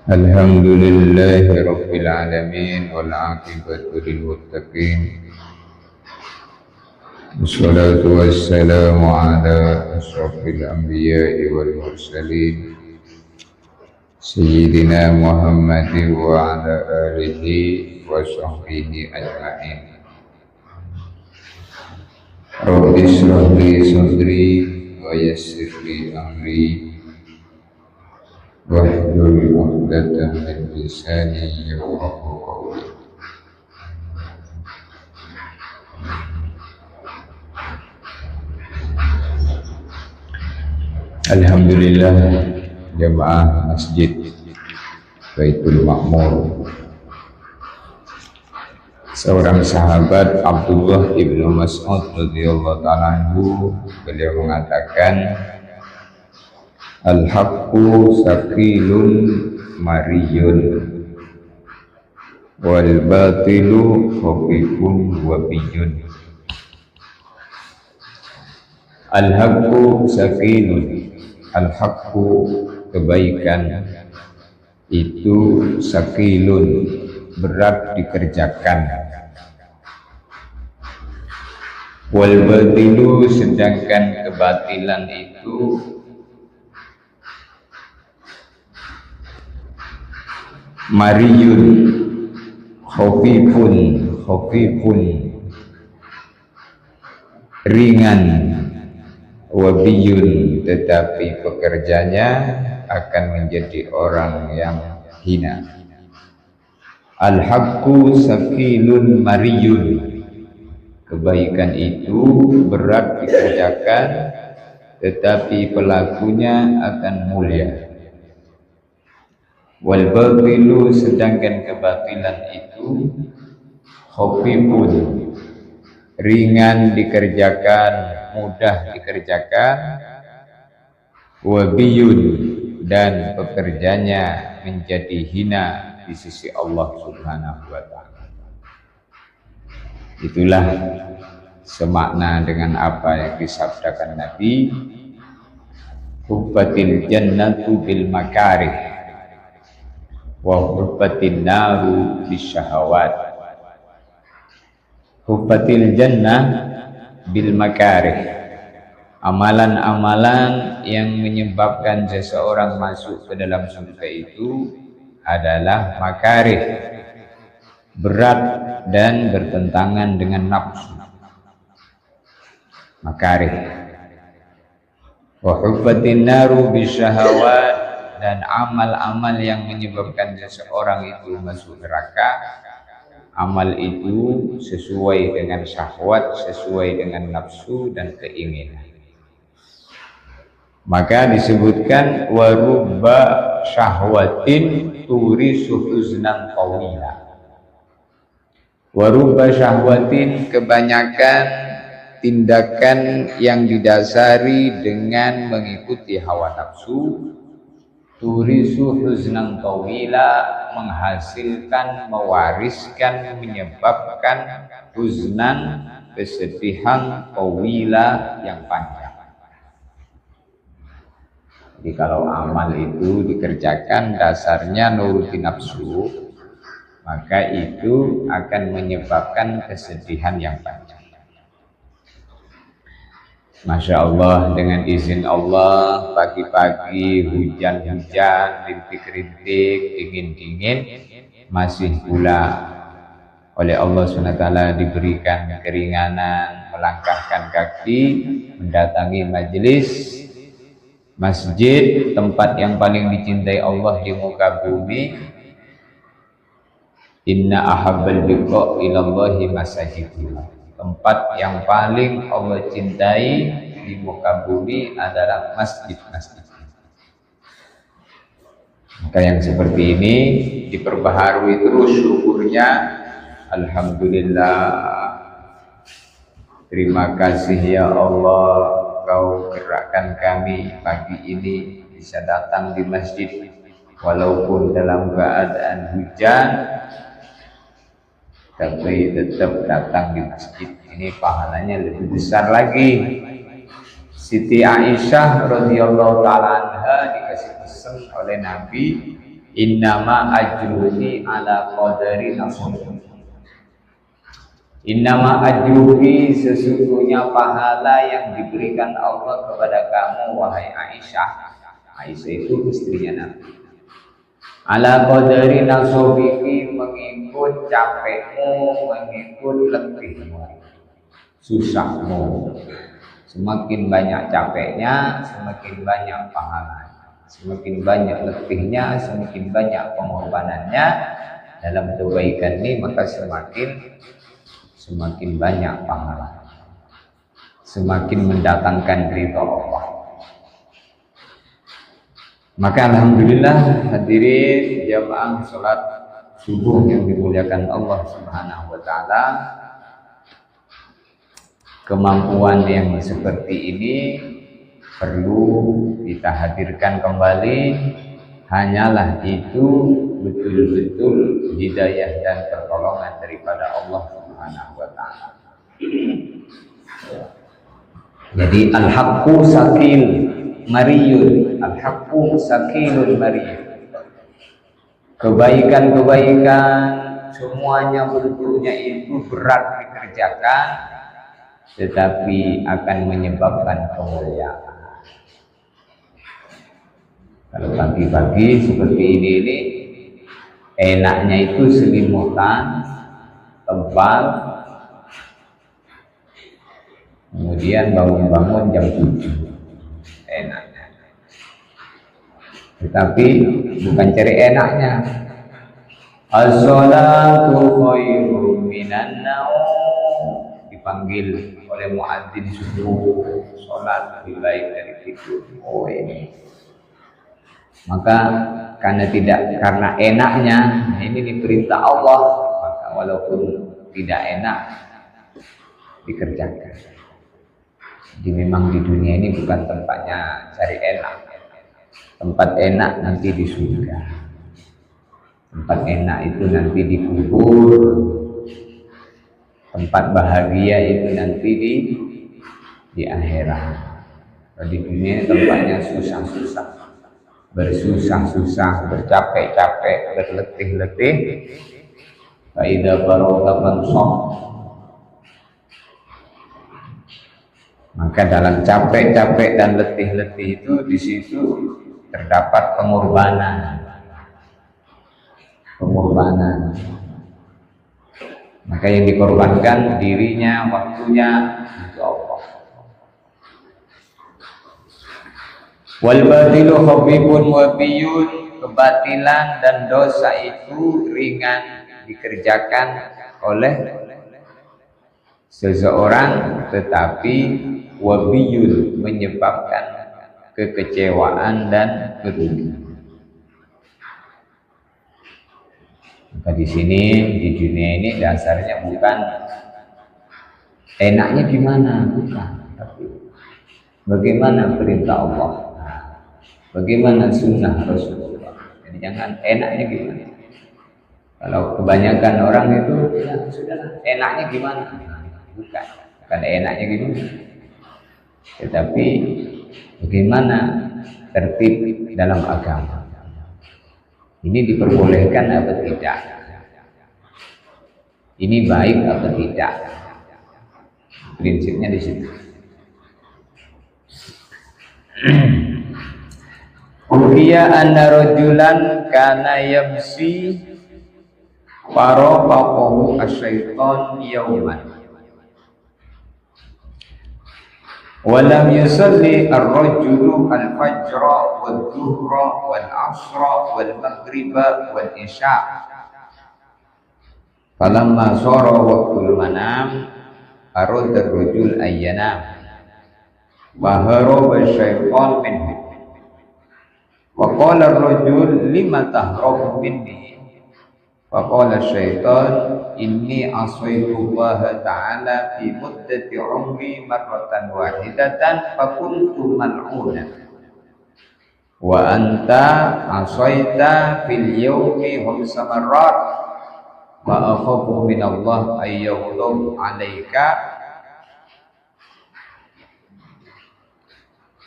Alhamdulillahi Rabbil Alamin wal aqibatu lil muttaqin wassalatu wassalamu ala ashrafil anbiya'i wal mursalin Sayyidina Muhammadin wa ala alihi wa sahbihi ajma'in Rabbi shrah li sadri wa yassir li amri wahlul 'uqdatam min lisani yafqahu qawli. Alhamdulillah jamaah Masjid Baitul Ma'mur, seorang sahabat Abdullah ibnu Mas'ud radhiyallahu ta'ala anhu, beliau mengatakan, al-haqqu saqilun mariyun wal batilu khafifun wabiyun. Al-haqqu saqilun, al-haqqu kebaikan itu saqilun, berat dikerjakan. Wal batilu, sedangkan kebatilan itu mariyun, khafifun ringan, wabiyun, tetapi pekerjanya akan menjadi orang yang hina. Al-haqqu saqilun mariyun, kebaikan itu berat dikerjakan tetapi pelakunya akan mulia. Wal batilu, sedangkan kebatilan itu khafifun, ringan dikerjakan, mudah dikerjakan, wabiyun, dan pekerjanya menjadi hina di sisi Allah Subhanahu wa ta'ala. Itulah semakna dengan apa yang disabdakan Nabi, hubbatil jannatu bil makarih wa hubbatin naru bisyahawat. Hubbatil jannah bil makarih, amalan-amalan yang menyebabkan seseorang masuk ke dalam surga itu adalah makarih, berat dan bertentangan dengan nafsu. Makarih. Wa hubbatin naru bisyahawat, dan amal-amal yang menyebabkan seseorang itu masuk neraka, amal itu sesuai dengan syahwat, sesuai dengan nafsu dan keinginan. Maka disebutkan warubba syahwatin turisu huznan tawila. Warubba syahwatin, kebanyakan tindakan yang didasari dengan mengikuti hawa nafsu, turisu huznan tawila, menghasilkan, mewariskan, menyebabkan huznan, kesedihan, tawila, yang panjang. Jadi kalau amal itu dikerjakan dasarnya nuruti nafsu, maka itu akan menyebabkan kesedihan yang panjang. Masya Allah, dengan izin Allah, pagi-pagi hujan-hujan, rintik-rintik, dingin-dingin, masih pula oleh Allah SWT diberikan keringanan, melangkahkan kaki, mendatangi majelis masjid, tempat yang paling dicintai Allah di muka bumi. Inna ahabbal biqa ilallahi masajidullah, tempat yang paling Allah cintai di muka bumi adalah masjid-masjid. Maka yang seperti ini diperbaharui terus syukurnya. Alhamdulillah, terima kasih ya Allah, Kau gerakkan kami pagi ini bisa datang di masjid walaupun dalam keadaan hujan, tapi tetap datang di masjid. Ini pahalanya lebih besar lagi. Siti Aisyah radhiyallahu ta'ala anha dikasih pesan oleh Nabi, Innama ajruhi ala qadari nasib. Innama ajruhi, sesungguhnya pahala yang diberikan Allah kepada kamu wahai Aisyah. Aisyah itu istrinya Nabi. Ala qadari nasabiki, mengikut capekmu, mengikut letihmu, susahmu. Semakin banyak capeknya, semakin banyak pahalanya. Semakin banyak letihnya, semakin banyak pengorbanannya dalam kebaikan ini, maka semakin banyak pahala, semakin mendatangkan ridha Allah. Maka alhamdulillah hadirin jamaah salat subuh yang dimuliakan Allah Subhanahu wa taala, kemampuan yang seperti ini perlu kita hadirkan kembali. Hanyalah itu betul-betul hidayah dan pertolongan daripada Allah Subhanahu wa taala. Jadi al-haqqu sakil mariyun, al-haqqu sakilun mariyun. Kebaikan-kebaikan semuanya bentuknya itu berat dikerjakan, tetapi akan menyebabkan kemuliaan. Kalau pagi-pagi seperti ini enaknya itu selimutan, tebal, kemudian bangun-bangun jam 7, enaknya. Tetapi bukan cari enaknya. As-salatu khairum minan naum, dipanggil oleh muadzin subuh, salat lebih baik dari tidur. Oh ini. Maka karena enaknya, ini diperintah Allah, maka walaupun tidak enak dikerjakan. Jadi memang di dunia ini bukan tempatnya cari enak. Tempat enak nanti di surga. Tempat enak itu nanti di kubur. Tempat bahagia itu nanti di akhirat. Kalau di dunia ini tempatnya susah-susah, bersusah-susah, bercapek-capek, berletih-letih. Faida barota fansok. Maka dalam capek-capek dan letih-letih itu, di situ terdapat pengorbanan. Maka yang dikorbankan dirinya, waktunya untuk Allah. Wal batilu khabibun wabiyun, kebatilan dan dosa itu ringan dikerjakan oleh seseorang, tetapi wabiyun menyebabkan kekecewaan dan kerugian. Maka di sini, di dunia ini dasarnya bukan enaknya gimana, bukan, tapi bagaimana perintah Allah, bagaimana sunnah Rasulullah. Jadi jangan enaknya gimana. Kalau kebanyakan orang itu ya sudahlah, enaknya gimana, bukan enaknya gimana, tetapi bagaimana tertib dalam agama. Ini diperbolehkan atau tidak? Ini baik atau tidak? Prinsipnya di situ. Uhiya anna rajulan kana yamsi faraqahu asyaiton yawman walam yusalli ar-rajulu al-fajra wal-dhuhra wal-asra wal-maghriba wal-isya. Falamma sara waqtul manam arada ar-rajul ayyanam wa haraba syaitan minhu. Wa qala ar-rajul lima tahrabu minni. Wa qala syaitan inni asaitu Allah ta'ala fi muddati umri marratan wahidatan fakuntu mal'una wa anta asaita fil yawmi khamsa marrat wa akhafu min Allah ayyaghdab 'alaika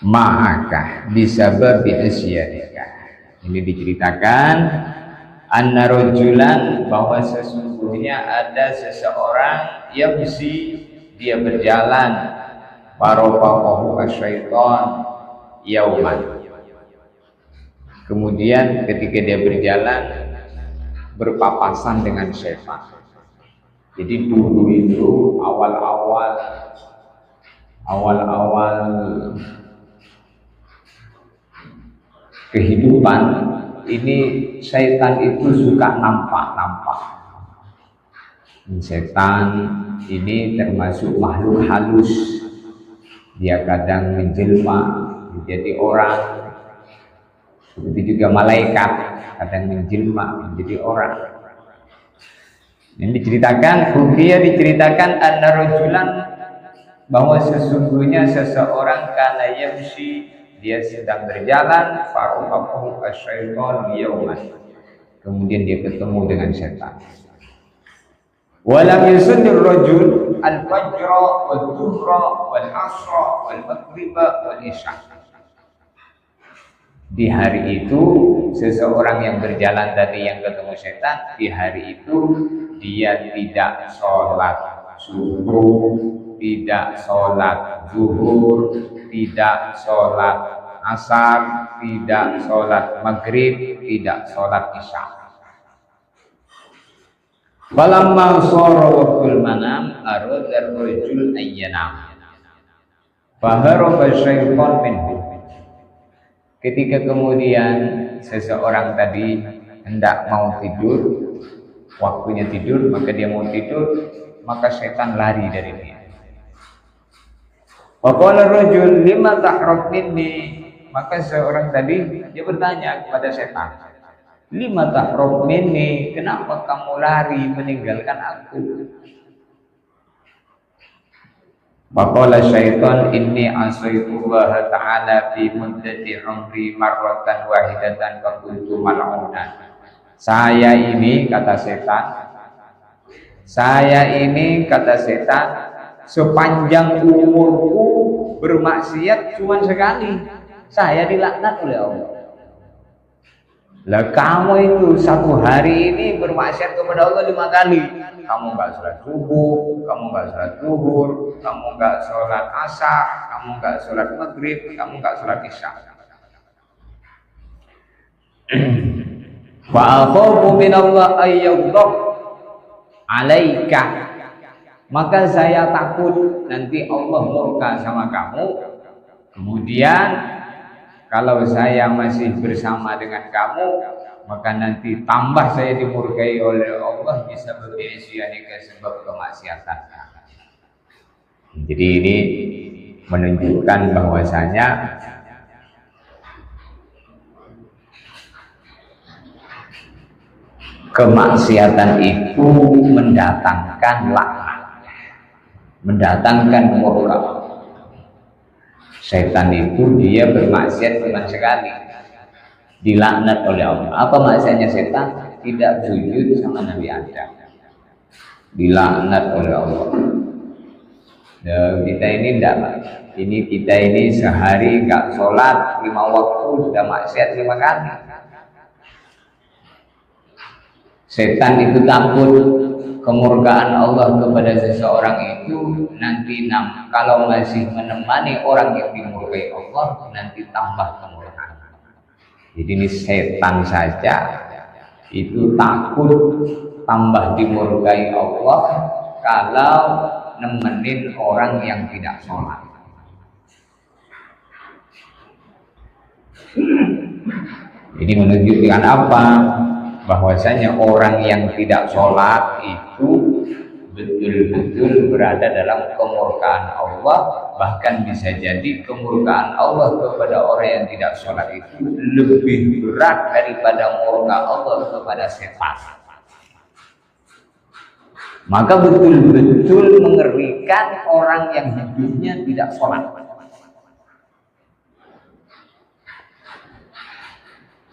ma'aka bisababi asyanika. Ini diceritakan anna rajulan, bahwa sesungguhnya ada seseorang yang dia berjalan, faraqahu asyaiton yauman. Kemudian ketika dia berjalan berpapasan dengan setan. Jadi dulu itu awal-awal kehidupan ini, setan itu suka nampak. Setan ini termasuk makhluk halus. Dia kadang menjelma menjadi orang, begitu juga malaikat kadang menjelma menjadi orang. Ini diceritakan anna rajulan, bahwa sesungguhnya seseorang kana yamshi, dia sedang berjalan, faraqahu asyaiton yauman. Kemudian dia ketemu dengan setan. Walam yusallir rajul al-fajra wal-dhuhra wal-'ashra wal-maghriba wal-isya. Di hari itu seseorang yang berjalan tadi yang ketemu setan, di hari itu dia tidak sholat subuh, tidak sholat zuhur, tidak sholat asar, tidak sholat maghrib, tidak sholat isya. Falamma shara waqtul manam arada ar-rajul ayyanam faharaba syaitan minhu. Ketika kemudian seseorang tadi hendak mau tidur, waktunya tidur, maka dia mau tidur, maka setan lari dari dia. Faqala rajul lima tahrab minni, maka seorang tadi dia bertanya kepada setan, lima tahrab minni, kenapa kamu lari meninggalkan aku? Faqala syaitan inni asaytullaha ta'ala fi muddati umri marratan wahidatan faqultu mal'unan. Saya ini kata setan, sepanjang umurku bermaksiat cuma sekali, saya dilaknat oleh Allah. Lah kamu itu satu hari ini bermaksiat kepada Allah 5 kali. Kamu nggak sholat subuh, kamu nggak sholat zuhur, kamu nggak sholat asar, kamu nggak sholat maghrib, kamu nggak sholat isya. Wa akhafu minallah ayyaghdab alaika, maka saya takut nanti Allah murka sama kamu. Kemudian kalau saya masih bersama dengan kamu, maka nanti tambah saya dimurkai oleh Allah bisa berisyanika sebab kemaksiatan. Jadi ini menunjukkan bahwasanya kemaksiatan itu mendatangkan laknat, mendatangkan murka. Setan itu dia bermaksiat cuma sekali, dilaknat oleh Allah. Apa maksudnya setan? Tidak sujud sama Nabi Adam, dilaknat oleh Allah. Kita ini tidak, kita ini sehari nggak sholat 5 waktu sudah maksiat 5 kali. Setan itu takut kemurkaan Allah kepada seseorang itu nanti kalau masih menemani orang yang dimurkai Allah, nanti tambah kemurkaan. Jadi ini setan saja itu takut tambah dimurkai Allah kalau nemenin orang yang tidak sholat. Ini menunjukkan apa? Bahwasanya orang yang tidak sholat itu betul-betul berada dalam kemurkaan Allah. Bahkan bisa jadi kemurkaan Allah kepada orang yang tidak sholat itu lebih berat daripada murka Allah kepada setan. Maka betul-betul mengerikan orang yang hidupnya tidak sholat.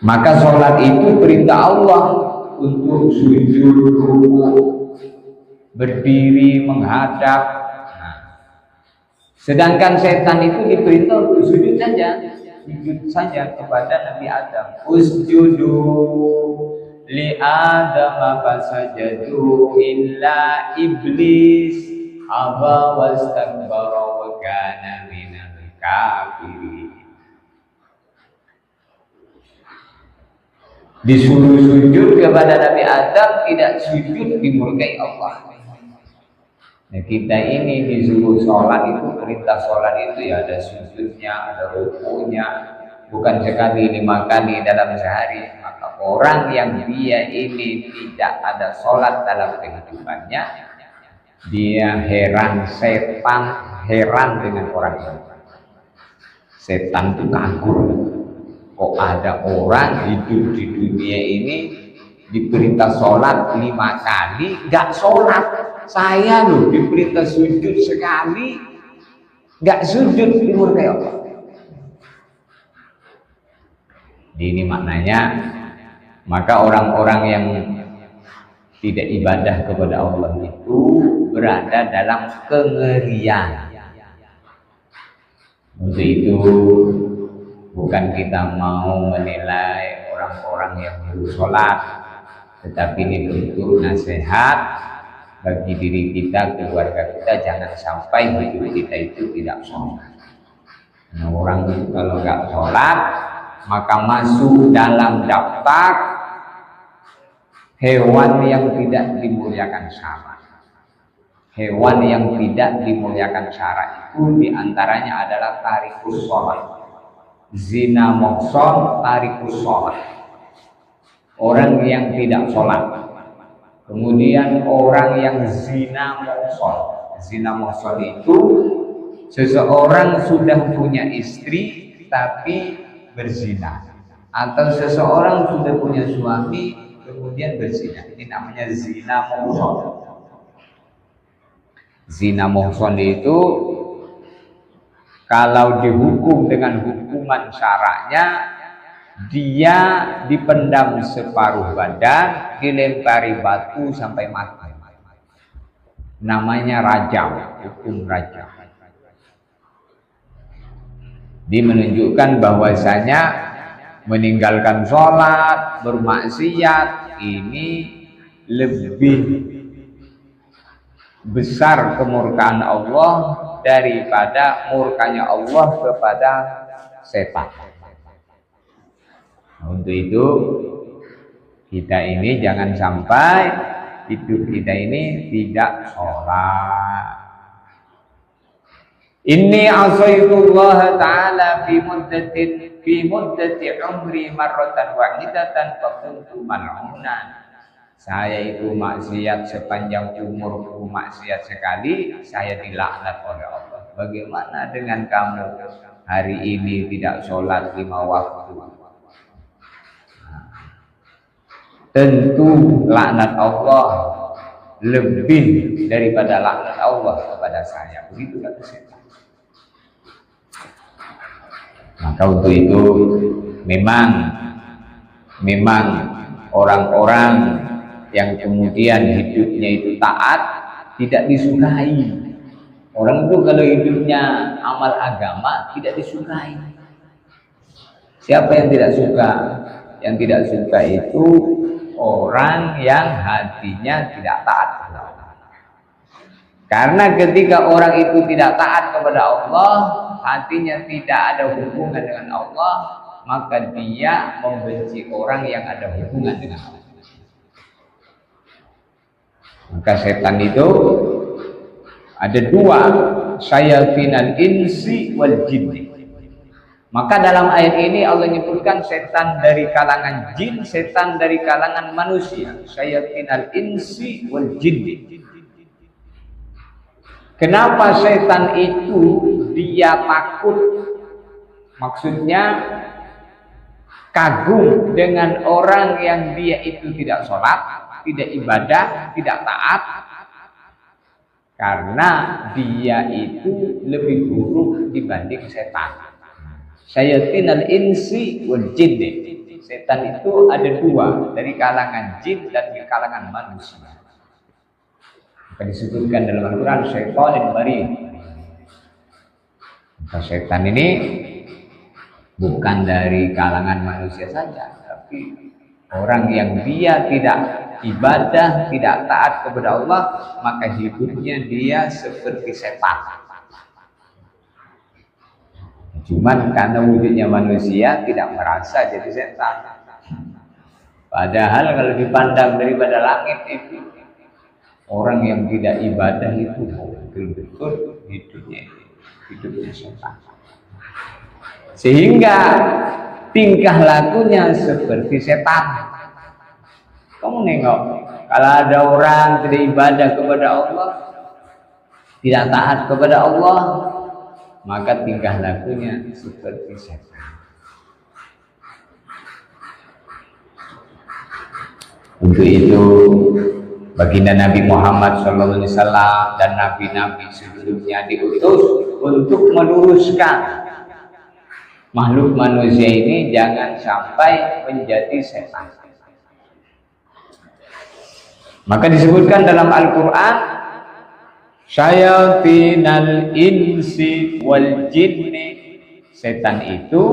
Maka sholat itu perintah Allah untuk sujud, rukuk, berdiri, menghadap. Sedangkan setan itu diperintah untuk sujud saja. sujud saja kepada Nabi Adam. Usjudu li Adam fasajadu illa iblis aba wastakbara wa kana minal kafirin. Disuruh sujud kepada Nabi Adam, tidak sujud dimurkai Allah. Nah, kita ini disuruh sholat itu, perintah sholat itu ya ada sujudnya, ada rukunya, bukan sekali 5 kali dalam sehari. Maka orang yang dia ini tidak ada sholat dalam kehidupannya, dia heran, setan heran dengan orang itu. Setan itu kagum. Kok ada orang hidup di dunia ini diperintah sholat 5 kali gak sholat. Saya loh diperintah sujud sekali gak sujud, dimurkai Allah. Ini maknanya, maka orang-orang yang tidak ibadah kepada Allah itu berada dalam kengerian. Untuk itu bukan kita mau menilai orang-orang yang sholat, tetapi ini bentuk nasihat bagi diri kita, keluarga kita, jangan sampai hidup kita itu tidak sholat. Nah, orang itu kalau nggak sholat, maka masuk dalam daftar hewan yang tidak dimuliakan syara. Hewan yang tidak dimuliakan syara itu diantaranya adalah tarikus sholat. Zina muhson, tarikus sholat, orang yang tidak sholat. Kemudian orang yang zina muhson. Zina muhson itu seseorang sudah punya istri tapi berzina, atau seseorang sudah punya suami kemudian berzina. Ini namanya zina muhson. Zina muhson itu kalau dihukum dengan hukuman syara'nya, dia dipendam separuh badan, dilempari batu sampai mati. Namanya rajam, hukum rajam. Dia menunjukkan bahwasanya meninggalkan sholat, bermaksiat ini lebih besar kemurkaan Allah daripada murkanya Allah kepada setan. Untuk itu kita ini jangan sampai hidup kita ini tidak sholat. Inni asaitullah ta'ala fi muddati umri marratan wahidatan fa kuntu mal'unan. Saya itu maksiat sepanjang umurku, maksiat sekali, saya dilaknat oleh Allah. Bagaimana dengan kamu hari ini tidak sholat 5 waktu? Tentu laknat Allah lebih daripada laknat Allah kepada saya. Begitu kata setan. Maka untuk itu memang orang-orang yang kemudian hidupnya itu taat tidak disukai. Orang itu kalau hidupnya amal agama tidak disukai. Siapa yang tidak suka? Yang tidak suka itu orang yang hatinya tidak taat kepada Allah. Karena ketika orang itu tidak taat kepada Allah, hatinya tidak ada hubungan dengan Allah, maka dia membenci orang yang ada hubungan dengan Allah. Maka setan itu ada 2, syayatinal insi wal jinni. Maka dalam ayat ini Allah menyebutkan setan dari kalangan jin, setan dari kalangan manusia. Syayatinal insi wal jinni. Kenapa setan itu dia takut? Maksudnya kagum dengan orang yang dia itu tidak sholat, tidak ibadah, tidak taat, karena dia itu lebih buruk dibanding setan. Syayatinal insi wal jinni. Setan itu ada 2, dari kalangan jin dan dari kalangan manusia. Maka disebutkan dalam Al-Quran syaitanul marid. Maka setan ini bukan dari kalangan manusia saja, tapi orang yang dia tidak ibadah, tidak taat kepada Allah, maka hidupnya dia seperti setan. Cuman karena wujudnya manusia tidak merasa jadi setan. Padahal kalau dipandang daripada langit itu, orang yang tidak ibadah itu betul-betul hidupnya setan. Sehingga tingkah lakunya seperti setan. Kamu nengok, kalau ada orang tidak ibadah kepada Allah, tidak taat kepada Allah, maka tingkah lakunya seperti setan. Untuk itu baginda Nabi Muhammad SAW dan nabi-nabi sebelumnya diutus untuk meluruskan makhluk manusia ini jangan sampai menjadi setan. Maka disebutkan dalam Al-Quran, syayatinal insi wal jinni, setan itu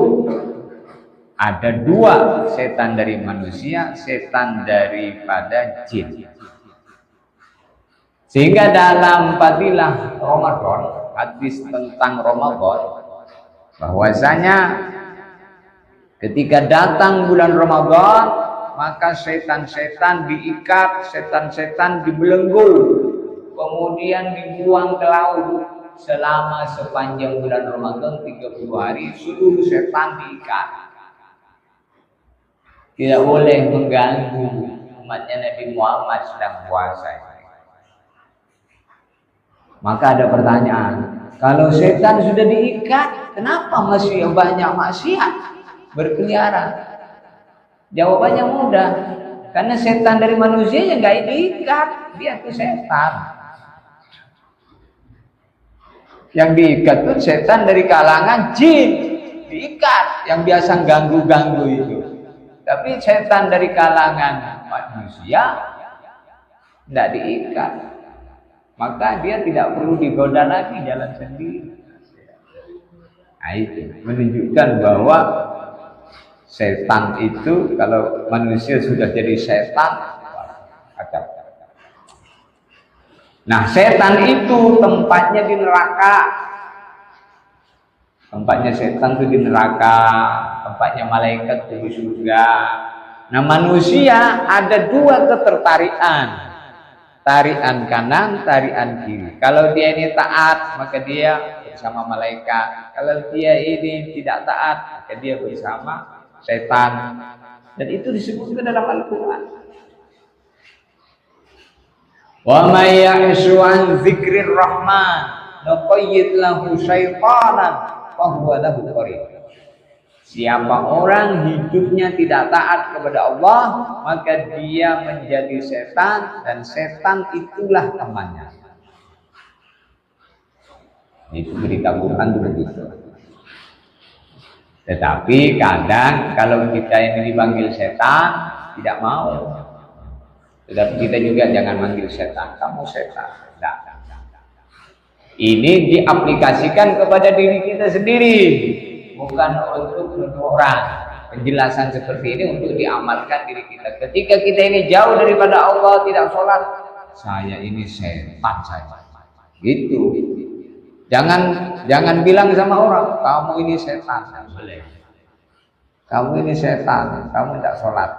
ada dua, setan dari manusia, setan daripada jin. Sehingga dalam fadilah Ramadan, hadis tentang Ramadan, bahwasanya ketika datang bulan Ramadan, maka setan-setan diikat, setan-setan dibelenggu, kemudian dibuang ke laut selama sepanjang bulan Ramadan 30 hari, seluruh setan diikat. Tidak boleh mengganggu umatnya Nabi Muhammad sedang puasa. Maka ada pertanyaan, kalau setan sudah diikat, kenapa masih banyak maksiat berkeliaran? Jawabannya mudah, karena setan dari manusia yang nggak diikat, dia itu setan. Yang diikat itu setan dari kalangan jin, diikat, yang biasa ganggu-ganggu itu. Tapi setan dari kalangan manusia tidak diikat, maka dia tidak perlu digoda lagi, jalan sendiri. Nah, itu menunjukkan bahwa setan itu, kalau manusia sudah jadi setan, kacau. Nah, setan itu tempatnya di neraka. Tempatnya setan itu di neraka, tempatnya malaikat itu di surga. Nah, manusia ada dua ketertarikan, tarian kanan, tarian kiri. Kalau dia ini taat, maka dia bersama malaikat. Kalau dia ini tidak taat, maka dia bersama setan. Dan itu disebutkan dalam Al-Quran. Wa may ya'shu an dzikrir rahman nuqayyid lahu syaitanan fa huwa lahu qarin. Siapa orang hidupnya tidak taat kepada Allah, maka dia menjadi setan, dan setan itulah temannya. Itu berita Quran begitu. Tetapi kadang kalau kita ini dipanggil setan, tidak mau. Tetapi kita juga jangan manggil setan, kamu setan. Nah, ini diaplikasikan kepada diri kita sendiri, bukan untuk orang. Penjelasan seperti ini untuk diamalkan diri kita. Ketika kita ini jauh daripada Allah, tidak sholat, saya ini setan saya. Gitu. Jangan bilang sama orang, kamu ini setan. Kamu ini setan, kamu tidak sholat.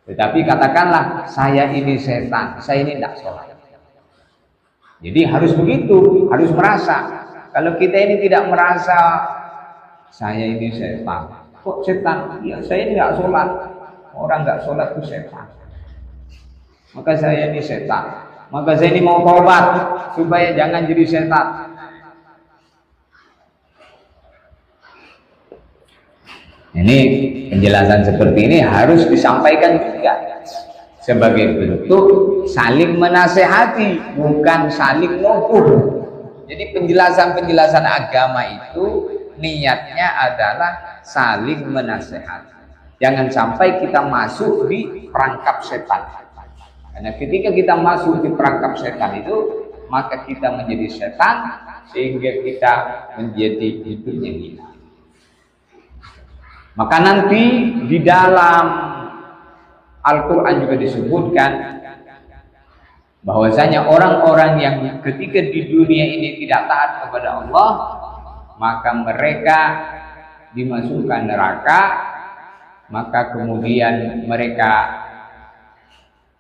Tetapi katakanlah, saya ini setan, saya ini tidak sholat. Jadi harus begitu, harus merasa. Kalau kita ini tidak merasa, saya ini setan. Kok setan? Ya, saya ini tidak sholat. Orang tidak sholat itu setan. Maka saya ini setan. Maka saya ini mau taubat supaya jangan jadi setan. Ini penjelasan seperti ini harus disampaikan juga sebagai bentuk saling menasehati, bukan saling nuduh. Jadi penjelasan-penjelasan agama itu niatnya adalah saling menasehati. Jangan sampai kita masuk di perangkap setan. Karena ketika kita masuk di perangkap setan itu, maka kita menjadi setan, sehingga kita menjadi hidupnya hina. Maka nanti di dalam Al-Quran juga disebutkan bahwasanya orang-orang yang ketika di dunia ini tidak taat kepada Allah, maka mereka dimasukkan neraka. Maka kemudian mereka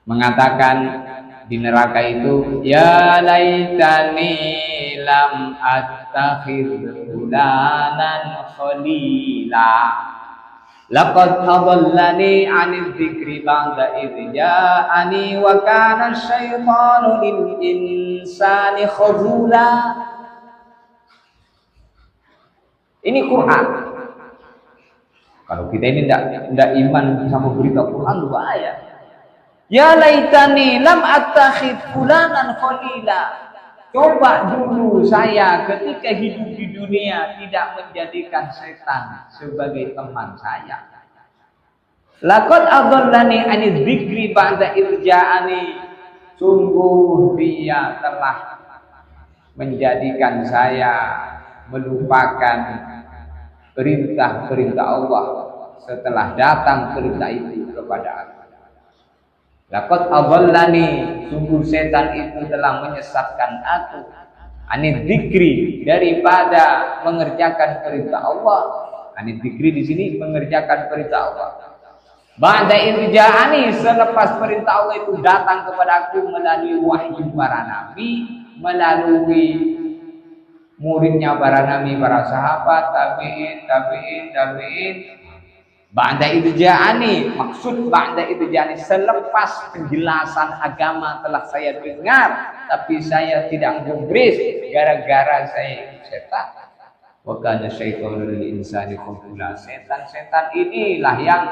mengatakan di neraka itu, ya laitani lam attakhidh fulanan khalila laqad adallani 'anil dzikri ba'da idh ja'ani wa kana asy-syaitanu lil insani khazula. Ini Quran. Kalau kita ini tidak iman sama berita Quran, bahaya. Ya laitani lam attakhidh fulanan khalila. Coba dulu saya ketika hidup di dunia tidak menjadikan setan sebagai teman saya. Laqad adallani 'anil dzikri ba'da idh ja'ani. Sungguh dia telah menjadikan saya melupakan perintah-perintah Allah setelah datang perintah itu kepada aku. Laqad adallani, sungguh setan itu telah menyesatkan aku, anid dzikri, daripada mengerjakan perintah Allah. Anid dzikri di sini mengerjakan perintah Allah. Ba'da idh ja'ani, selepas perintah Allah itu datang kepada aku melalui wahyu para nabi, melalui muridnya para nabi, para sahabat, tabi'in. Ba'da idh ja'ani, maksud ba'da idh ja'ani, selepas penjelasan agama telah saya dengar, tapi saya tidak gubris gara-gara saya ikut setan. Wa kana syaitanu lil insani khazula. Setan inilah yang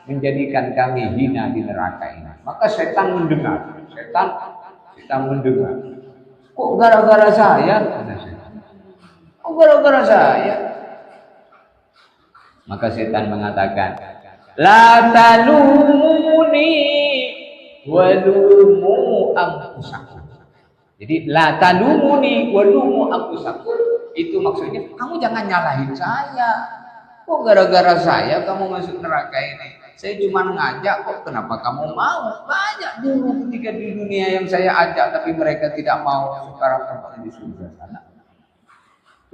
menjadikan kami hina di neraka ini. Maka setan mendengar, setan mendengar. Kok gara-gara saya? Oh, gara-gara saya. Maka setan mengatakan, la talumuni walumu anfusakum. Jadi la talumuni walumu anfusakum, itu maksudnya kamu jangan nyalahin saya. Kok gara-gara saya kamu masuk neraka ini? Saya cuma ngajak kok, kenapa kamu mau? Banyak dulu ketika di dunia yang saya ajak tapi mereka tidak mau, sekarang tempatnya di surga sana.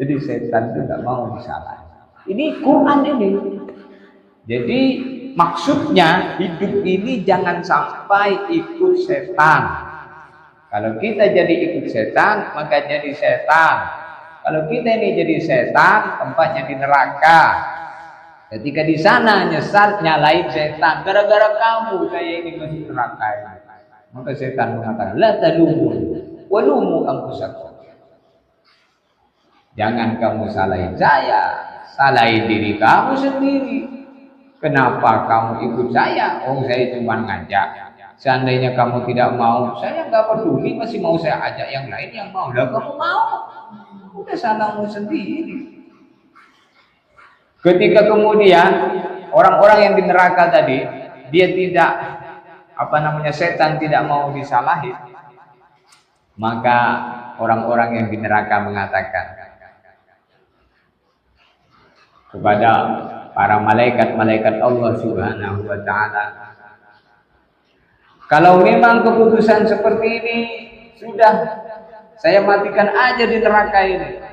Jadi setan itu tidak mau disalahin. Ini Quran ini. Jadi maksudnya hidup ini jangan sampai ikut setan. Kalau kita jadi ikut setan, maka jadi setan. Kalau kita ini jadi setan, tempatnya di neraka. Ketika di sana nyesat, nyalain setan, gara-gara kamu saya ini masuk neraka ini. Maka setan mengatakan, la talumu walumu anfusakum. Jangan kamu salahin saya, salahin diri kamu sendiri. Kenapa kamu ikut saya? Oh, saya cuma ngajak. Seandainya kamu tidak mau, saya nggak peduli, masih mau saya ajak yang lain yang mau. Lah kamu mau, udah salahmu sendiri. Ketika kemudian orang-orang yang di neraka tadi, dia tidak, setan tidak mau disalahin, maka orang-orang yang di neraka mengatakan kepada para malaikat Allah Subhanahu wa ta'ala, kalau memang keputusan seperti ini, sudah saya matikan aja di neraka ini.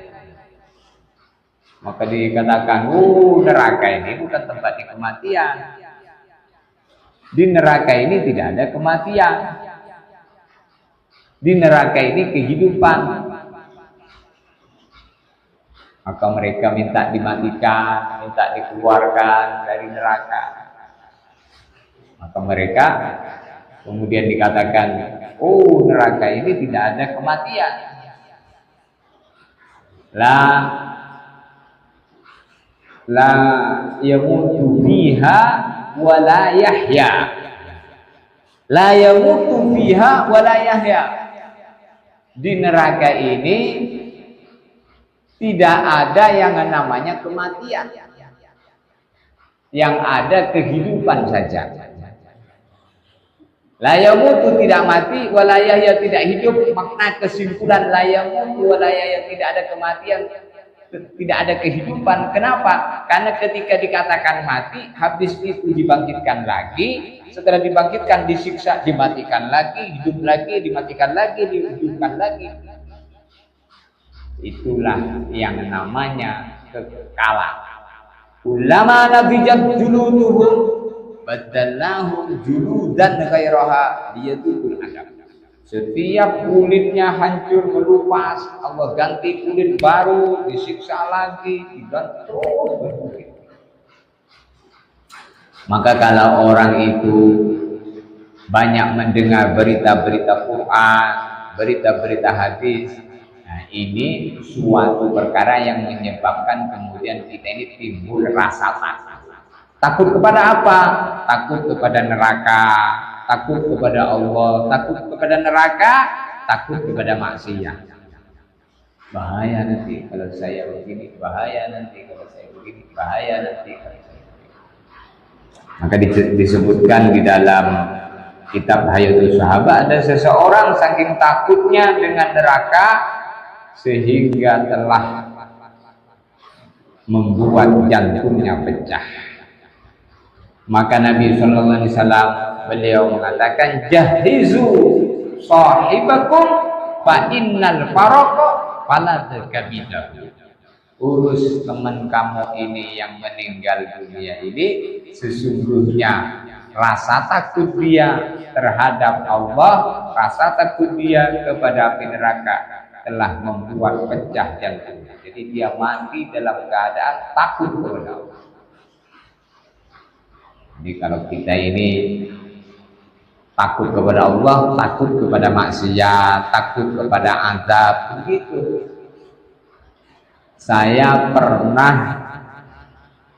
Maka dikatakan, neraka ini bukan tempatnya kematian. Di neraka ini tidak ada kematian. Di neraka ini kehidupan. Maka mereka minta dimatikan, minta dikeluarkan dari neraka. Maka mereka kemudian dikatakan, neraka ini tidak ada kematian. La yamutu fiha wa la yahya. La yamutu fiha wa la yahya. Di neraka ini tidak ada yang namanya kematian. Yang ada kehidupan saja. La yamutu tidak mati, wa la yahya tidak hidup. Makna kesimpulan la yamutu wa la yahya tidak ada kematian. tidak ada kehidupan. Kenapa? Karena ketika dikatakan mati, habis itu dibangkitkan lagi. Setelah dibangkitkan, disiksa, dimatikan lagi, hidup lagi, dimatikan lagi, dihidupkan lagi. Itulah yang namanya kekekalan. Ulama nabijat juluduhum badallahum juludan ghairaha liyadukul adab. Setiap kulitnya hancur melupas, Allah ganti kulit baru, disiksa lagi, diganti terus. Maka kalau orang itu banyak mendengar berita-berita Quran, berita-berita hadis, nah ini suatu perkara yang menyebabkan kemudian kita ini timbul rasa takut. Takut kepada apa? Takut kepada neraka, takut kepada Allah, takut kepada neraka, takut kepada maksiat. Bahaya nanti kalau saya begini, bahaya nanti kalau saya begini, bahaya nanti kalau saya begini. Maka disebutkan di dalam kitab Hayatus Sahabat, ada seseorang saking takutnya dengan neraka sehingga telah membuat jantungnya pecah. Maka Nabi Sallallahu Alaihi Wasallam beliau mengatakan, jahizu sahibakum fa innal faraqa fala takabidahu. Urus teman kamu ini yang meninggal dunia ini, sesungguhnya rasa takut dia terhadap Allah, rasa takut dia kepada api neraka telah membuat pecah jantungnya. Jadi dia mati dalam keadaan takut kepada Allah. Jadi kalau kita ini takut kepada Allah, takut kepada maksiat, takut kepada azab, begitu. Saya pernah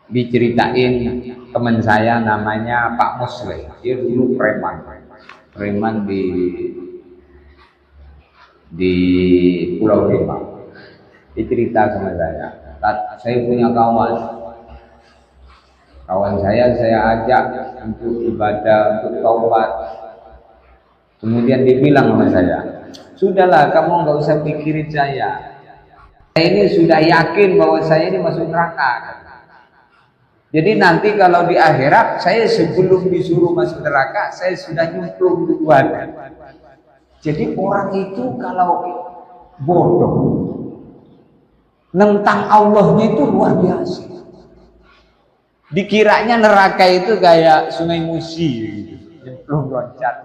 diceritain teman saya namanya Pak Muslim. Dia dulu preman di Pulau Rempang. Dia cerita sama saya punya kawan saya ajak untuk ibadah, untuk taubat. Kemudian dia bilang sama saya, sudahlah kamu nggak usah pikirin saya ini sudah yakin bahwa saya ini masuk neraka. Jadi nanti kalau di akhirat, saya sebelum disuruh masuk neraka, saya sudah nyemplung duluan. Jadi orang itu kalau bodoh, tentang Allahnya itu luar biasa. Dikiranya neraka itu kayak Sungai Musi gitu, nyemplung loncat.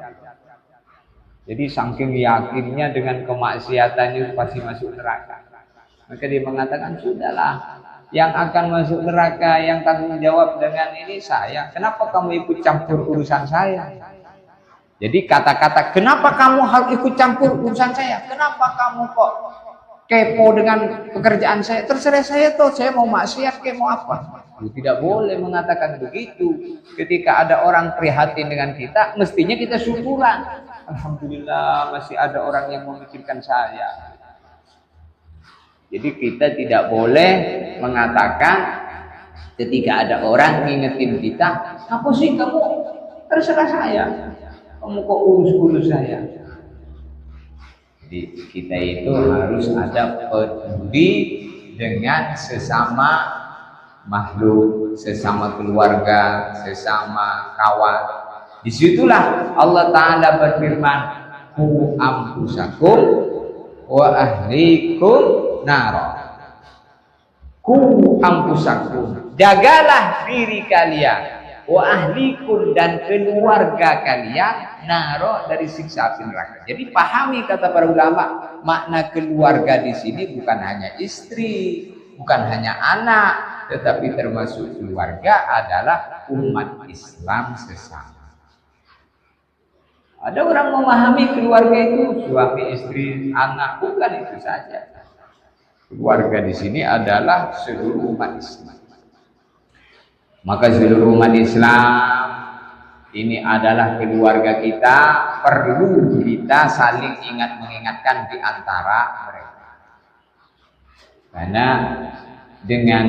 Jadi saking yakinnya dengan kemaksiatannya pasti masuk neraka. Maka dia mengatakan, sudahlah, yang akan masuk neraka, yang tanggung jawab dengan ini saya. Kenapa kamu ikut campur urusan saya? Jadi kata-kata, kenapa kamu harus ikut campur urusan saya? Kenapa kamu kok kepo dengan pekerjaan saya? Terserah saya tuh, saya mau maksiat, kayak mau apa? Tidak boleh mengatakan begitu. Ketika ada orang prihatin dengan kita, mestinya kita syukuran. Alhamdulillah masih ada orang yang memikirkan saya. Jadi kita tidak boleh mengatakan ketika ada orang ngingetin kita, apa sih kamu? Terserah saya. Kamu kok urus-urus saya? Jadi kita itu harus ada peduli dengan sesama makhluk, sesama keluarga, sesama kawan. Disitulah Allah Ta'ala berfirman, qu anfusakum wa ahlikum naro. Qu anfusakum, jagalah diri kalian, wa ahlikum, dan keluarga kalian, naro, dari siksa api neraka. Jadi pahami kata para ulama, makna keluarga di sini bukan hanya istri, bukan hanya anak, tetapi termasuk keluarga adalah umat Islam sesama. Ada orang memahami keluarga itu suami, istri, anak, bukan itu saja. Keluarga di sini adalah seluruh umat Islam. Maka seluruh umat Islam ini adalah keluarga kita, perlu kita saling ingat mengingatkan di antara mereka. Karena dengan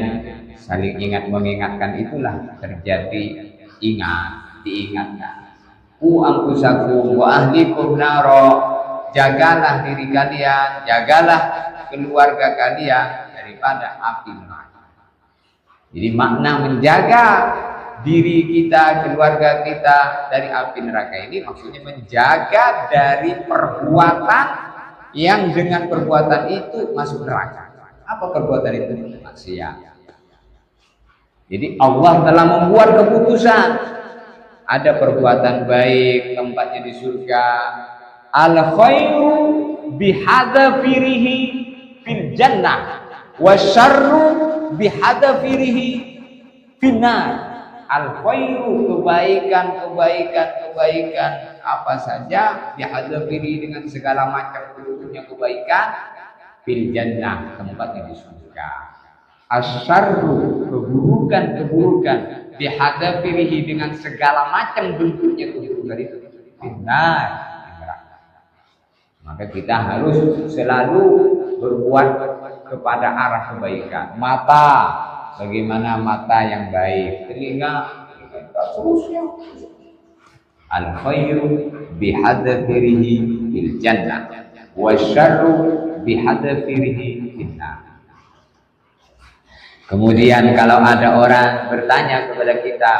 saling ingat mengingatkan itulah terjadi diingatkan. Qu anfusakum wa ahlikum naro, jagalah diri kalian, jagalah keluarga kalian dari daripada api neraka. Jadi makna menjaga diri kita, keluarga kita dari api neraka ini maksudnya menjaga dari perbuatan yang dengan perbuatan itu masuk neraka. Apa perbuatan itu? Maksiat. Jadi Allah telah membuat keputusan. Ada perbuatan baik tempatnya di surga. Al khairu bihadzafirihi fil jannah wa syarru bihadzafirihi finnar. Al khairu kebaikan apa saja bihadzafirihi dengan segala macam bentuknya kebaikan fil jannah tempatnya di surga. Asyarru keburukan bihadzafirihi dengan segala macam bentuknya keburukan itu finnar. Maka kita harus selalu berbuat kepada arah kebaikan. Mata, bagaimana mata yang baik. Telinga, seterusnya. Al khairu bihadzafirihi fil jannah wa syarru bihadzafirihi finnar. Kemudian kalau ada orang bertanya kepada kita,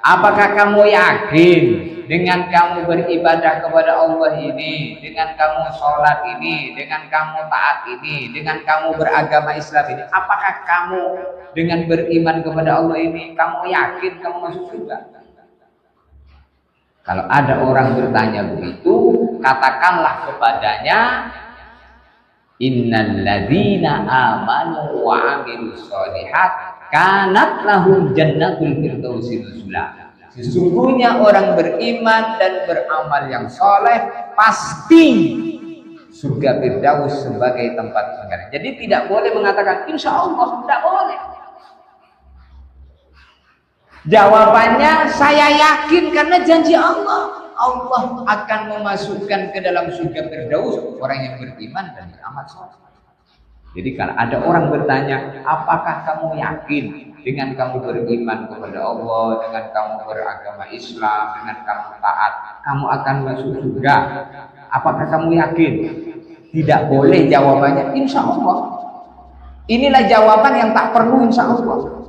apakah kamu yakin dengan kamu beribadah kepada Allah ini, dengan kamu sholat ini, dengan kamu taat ini, dengan kamu beragama Islam ini, apakah kamu dengan beriman kepada Allah ini, kamu yakin kamu masuk surga? Kalau ada orang bertanya begitu, katakanlah kepadanya, innal ladzina amanu wa amilus sholihat kanat lahum jannatul firdausi nuzula. Sesungguhnya orang beriman dan beramal yang soleh pasti surga Firdaus sebagai tempat tinggal. Jadi tidak boleh mengatakan insya Allah, tidak boleh. Jawabannya saya yakin karena janji Allah. Allah akan memasukkan ke dalam surga Firdaus orang yang beriman dan beramal soleh. Jadi kalau ada orang bertanya, apakah kamu yakin dengan kamu beriman kepada Allah, dengan kamu beragama Islam, dengan kamu taat, kamu akan masuk surga? Apakah kamu yakin? Tidak boleh jawabannya insya Allah. Inilah jawaban yang tak perlu insya Allah.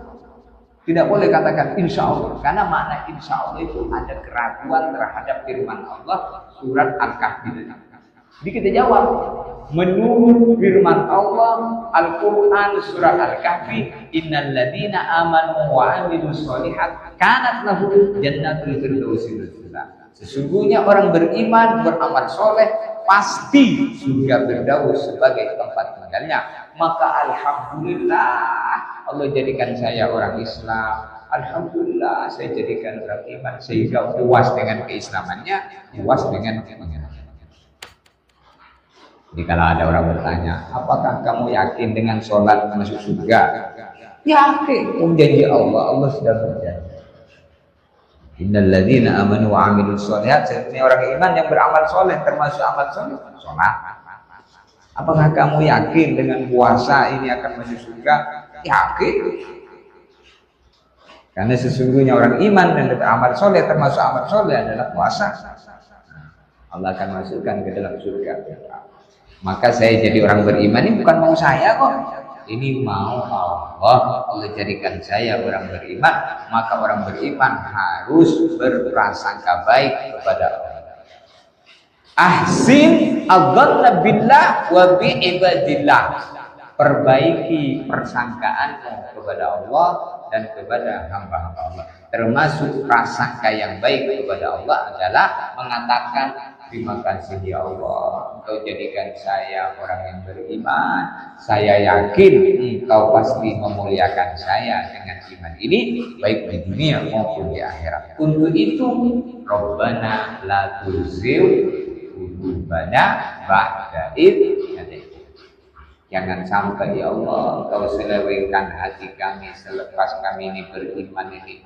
Tidak boleh katakan insya Allah, karena makna insya Allah itu ada keraguan terhadap firman Allah surat Al-Kahfi. Jadi kita jawab menurut firman Allah Al-Quran surat Al-Kahfi, innal ladzina amanu wa amilus sholihat kanat lahum jannatul firdausi nuzula. Sesungguhnya orang beriman beramal soleh pasti surga Firdaus sebagai tempat tinggalnya. Maka alhamdulillah Allah jadikan saya orang Islam. Alhamdulillah saya jadikan orang iman, sehingga puas dengan keislamannya, puas dengan keimanannya. Jadi kalau ada orang bertanya, apakah kamu yakin dengan sholat masuk surga? Yakin. Janji Allah, Allah sudah berjanji. Innal ladzina amanu wa amilus sholihat, sesungguhnya orang iman yang beramal soleh, termasuk amal soleh, sholat. Apakah kamu yakin dengan puasa ini akan masuk surga? Yakin. Karena sesungguhnya orang iman dan beramal soleh, termasuk amal soleh adalah puasa. Allah akan masukkan ke dalam surga. Maka saya jadi orang beriman ini bukan mau saya kok. Ini mau Allah. Allah jadikan saya orang beriman. Maka orang beriman harus berprasangka baik kepada Allah. Ahsin adzanna billah wa bi ibadillah. Perbaiki persangkaanmu kepada Allah dan kepada hamba-hamba Allah. Termasuk prasangka yang baik kepada Allah adalah mengatakan terima kasih ya Allah, Engkau jadikan saya orang yang beriman. Saya yakin Engkau pasti memuliakan saya dengan iman ini, baik di dunia maupun di akhirat. Untuk itu, Rabbana la tuzigh qulubana ba'da idh hadaytana. Jangan sampai ya Allah Engkau selewengkan hati kami selepas kami ini beriman ini.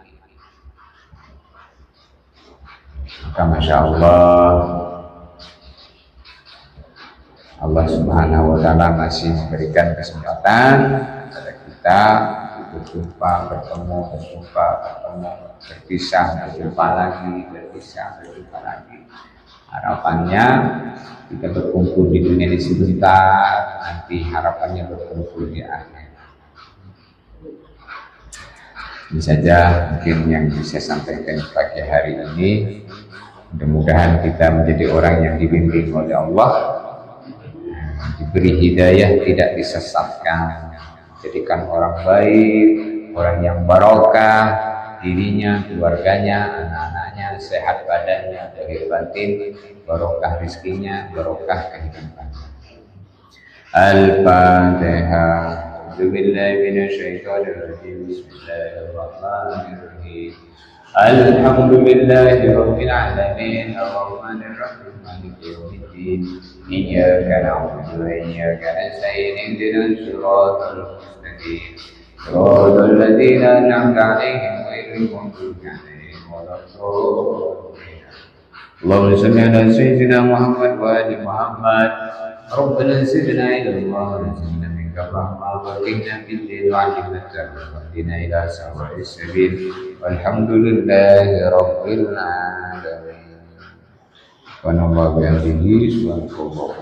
Maka Masya Allah Subhanahu wa ta'ala masih memberikan kesempatan kepada kita untuk berjumpa, bertemu, berpisah, berjumpa lagi. Harapannya kita berkumpul di dunia ini sebentar, nanti harapannya berkumpul di akhir. Ini saja mungkin yang bisa sampaikan pagi hari ini. Mudah-mudahan kita menjadi orang yang dibimbing oleh Allah, diberi hidayah, tidak disesatkan, jadikan orang baik, orang yang barokah, dirinya, keluarganya, anak-anaknya, sehat badannya, lahir batin, barokah rizkinya, barokah kehidupannya. Al-Fatihah. A'udzubillahi minasyaitonir rajim. Bismillahirrahmanirrahim. Alhamdulillahi rabbil alamin. Arrahmanir rahim. Maliki yaumiddin. Iyyaka na'budu wa iyyaka nasta'in. Ihdinas siratal mustaqim. Siratal ladzina an'amta 'alaihim ghairil maghdubi 'alaihim waladdallin. Allahumma shalli 'ala sayyidina Muhammad wa ali Muhammad. ربنا زدنا علما ونزلنا منك رحمة وقنا في الليل وعلمنا التأويل واهدنا إلى سواء السبيل والحمد لله رب العالمين. ونالله بأمره سبحانه وتعالى.